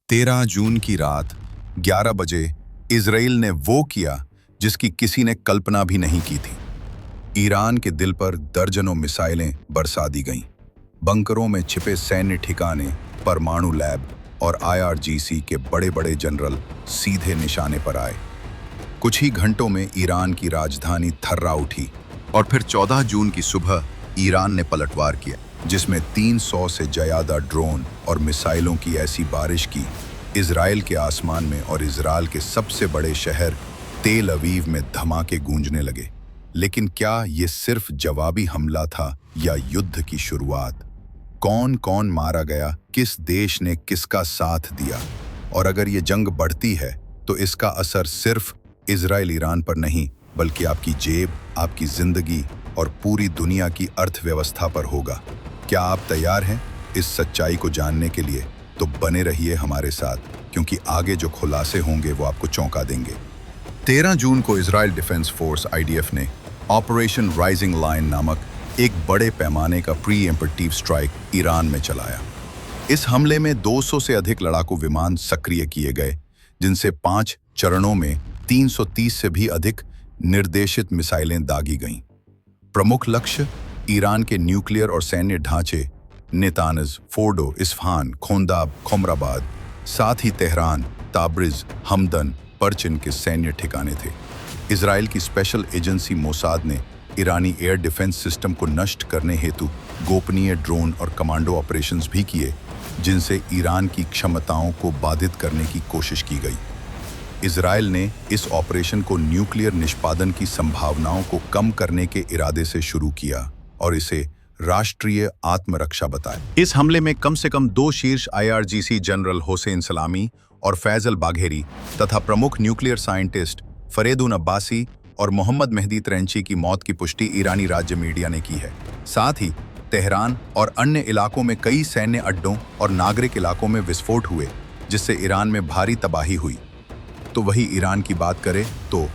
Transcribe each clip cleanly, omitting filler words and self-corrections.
13 जून की रात 11 बजे इजराइल ने वो किया जिसकी किसी ने कल्पना भी नहीं की थी। ईरान के दिल पर दर्जनों मिसाइलें बरसा दी गईं। बंकरों में छिपे सैन्य ठिकाने, परमाणु लैब और IRGC के बड़े बड़े जनरल सीधे निशाने पर आए। कुछ ही घंटों में ईरान की राजधानी थर्रा उठी और फिर 14 जून की सुबह ईरान ने पलटवार किया, जिसमें 300 से ज्यादा ड्रोन और मिसाइलों की ऐसी बारिश की इजराइल के आसमान में और इजराइल के सबसे बड़े शहर तेल अवीव में धमाके गूंजने लगे। लेकिन क्या ये सिर्फ जवाबी हमला था या युद्ध की शुरुआत? कौन कौन मारा गया, किस देश ने किसका साथ दिया, और अगर ये जंग बढ़ती है तो इसका असर सिर्फ इजराइल ईरान पर नहीं बल्कि आपकी जेब, आपकी जिंदगी और पूरी दुनिया की अर्थव्यवस्था पर होगा। क्या आप तैयार हैं इस सच्चाई को जानने के लिए? तो बने रहिए हमारे साथ, क्योंकि आगे जो खुलासे होंगे वो आपको चौंका देंगे। 13 जून को इजराइल डिफेंस फोर्स IDF ने ऑपरेशन राइजिंग लाइन नामक एक बड़े पैमाने का प्री एम्पटिव स्ट्राइक ईरान में चलाया। इस हमले में 200 से अधिक लड़ाकू विमान सक्रिय किए गए, जिनसे 5 चरणों में 330 से भी अधिक निर्देशित मिसाइलें दागी गईं। प्रमुख लक्ष्य ईरान के न्यूक्लियर और सैन्य ढांचे नेतानज, फोर्डो, इस्फहान, खोंदाब, खोमराबाद, साथ ही तेहरान, ताब्रिज, हमदन, परचिन के सैन्य ठिकाने थे। इजराइल की स्पेशल एजेंसी मोसाद ने ईरानी एयर डिफेंस सिस्टम को नष्ट करने हेतु गोपनीय ड्रोन और कमांडो ऑपरेशंस भी किए, जिनसे ईरान की क्षमताओं को बाधित करने की कोशिश की गई। इजराइल ने इस ऑपरेशन को न्यूक्लियर निष्पादन की संभावनाओं को कम करने के इरादे से शुरू किया और इसे राष्ट्रीय आत्मरक्षा बताया। इस हमले में कम से कम 2 शीर्ष IRGC जनरल हुसैन सलामी और फैजल बाघेरी तथा प्रमुख न्यूक्लियर साइंटिस्ट फरेदुन अब्बासी और मोहम्मद मेहदी त्रैंची की मौत की पुष्टि ईरानी राज्य मीडिया ने की है। साथ ही तेहरान और अन्य इलाकों में कई सैन्य अड्डों और नागरिक इलाकों में विस्फोट हुए, जिससे ईरान में भारी तबाही हुई। तो वही ईरान की बात करें तो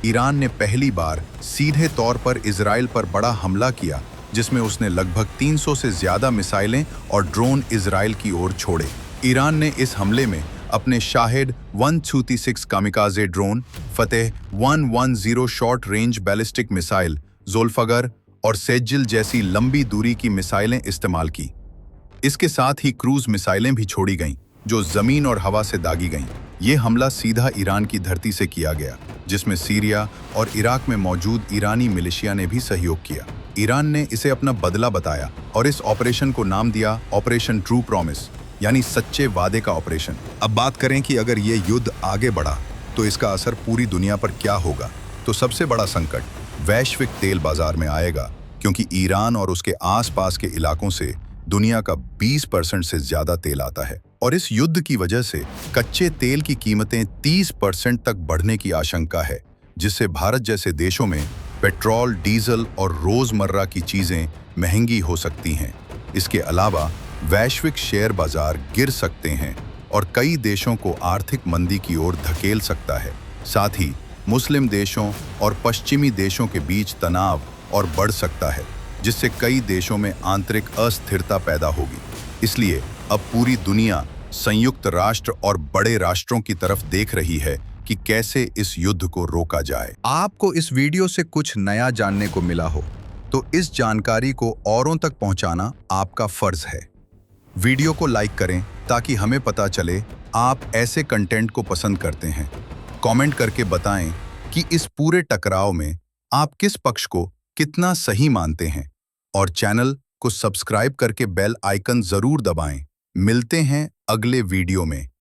ईरान ने पहली बार सीधे तौर पर इजराइल पर बड़ा हमला किया, जिसमें उसने लगभग 300 से ज्यादा मिसाइलें और ड्रोन इजराइल की ओर छोड़े। ईरान ने इस हमले में अपने शाहेद 136 कामिकाजे ड्रोन, फतेह 110 शॉर्ट रेंज बैलिस्टिक मिसाइल, ज़ोल्फ़गर और सेजिल जैसी लंबी दूरी की मिसाइलें इस्तेमाल की। इसके साथ ही क्रूज मिसाइलें भी छोड़ी गईं, जो जमीन और हवा से दागी गईं। ये हमला सीधा ईरान की धरती से किया गया, जिसमें सीरिया और इराक में मौजूद ईरानी मिलिशिया ने भी सहयोग किया। ईरान ने इसे अपना बदला बताया और इस ऑपरेशन को नाम दिया ऑपरेशन ट्रू प्रॉमिस, यानी सच्चे वादे का ऑपरेशन। अब बात करें कि अगर ये युद्ध आगे बढ़ा तो इसका असर पूरी दुनिया पर क्या होगा। तो सबसे बड़ा संकट वैश्विक तेल बाजार में आएगा, क्योंकि ईरान और उसके आसपास के इलाकों से दुनिया का 20% से ज्यादा तेल आता है, और इस युद्ध की वजह से कच्चे तेल की कीमतें 30% तक बढ़ने की आशंका है, जिससे भारत जैसे देशों में पेट्रोल, डीजल और रोजमर्रा की चीजें महंगी हो सकती हैं। इसके अलावा वैश्विक शेयर बाजार गिर सकते हैं और कई देशों को आर्थिक मंदी की ओर धकेल सकता है। साथ ही मुस्लिम देशों और पश्चिमी देशों के बीच तनाव और बढ़ सकता है, जिससे कई देशों में आंतरिक अस्थिरता पैदा होगी। इसलिए अब पूरी दुनिया संयुक्त राष्ट्र और बड़े राष्ट्रों की तरफ देख रही है कि कैसे इस युद्ध को रोका जाए। आपको इस वीडियो से कुछ नया जानने को मिला हो तो इस जानकारी को औरों तक पहुंचाना आपका फर्ज है। वीडियो को लाइक करें ताकि हमें पता चले आप ऐसे कंटेंट को पसंद करते हैं। कमेंट करके बताएं कि इस पूरे टकराव में आप किस पक्ष को कितना सही मानते हैं, और चैनल को सब्सक्राइब करके बेल आइकन जरूर दबाएं। मिलते हैं अगले वीडियो में।